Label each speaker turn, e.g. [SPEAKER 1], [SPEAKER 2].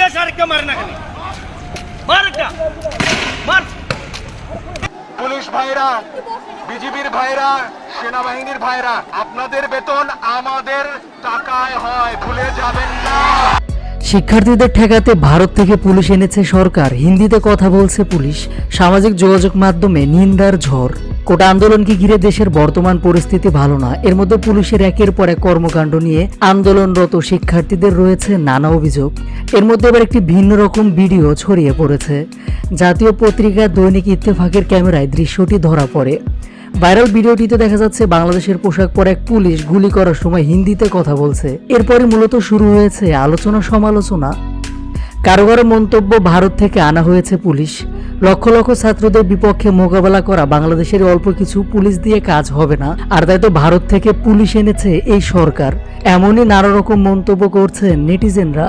[SPEAKER 1] দেশ আরেকটা মারে না খালি মার একটা মার।
[SPEAKER 2] পুলিশ ভাইরা, বিজিবির ভাইরা, সেনাবাহিনীর ভাইরা, আপনাদের বেতন আমাদের টাকায় হয়, ভুলে যাবেন না।
[SPEAKER 3] শিক্ষার্থীদের ঠেকাতে ভারত থেকে পুলিশ এনেছে সরকার, হিন্দিতে কথা বলছে পুলিশ, সামাজিক যোগাযোগ মাধ্যমে নিন্দার ঝড়। কোটা আন্দোলনকে ঘিরে দেশের বর্তমান পরিস্থিতি ভালো না। এর মধ্যে পুলিশের একের পর এক কর্মকাণ্ড নিয়ে আন্দোলনরত শিক্ষার্থীদের রয়েছে নানা অভিযোগ। এর মধ্যে এবার একটি ভিন্ন রকম ভিডিও ছড়িয়ে পড়েছে। জাতীয় পত্রিকা দৈনিক ইত্তেফাকের ক্যামেরায় দৃশ্যটি ধরা পড়ে। ভাইরাল ভিডিওটিতে দেখা যাচ্ছে বাংলাদেশের পোশাক পরা এক পুলিশ গুলি করার সময় হিন্দিতে কথা বলছে। এরপরে মূলত শুরু হয়েছে আলোচনা সমালোচনা। কারো কারো মন্তব্য, ভারত থেকে আনা হয়েছে পুলিশ, লক্ষ লক্ষ ছাত্রদের বিপক্ষে মোকাবেলা করা বাংলাদেশের অল্প কিছু পুলিশ দিয়ে কাজ হবে না, আর তাই তো ভারত থেকে পুলিশ এনেছে এই সরকার। এমনই নানা রকম মন্তব্য করছেন নেটিজেনরা।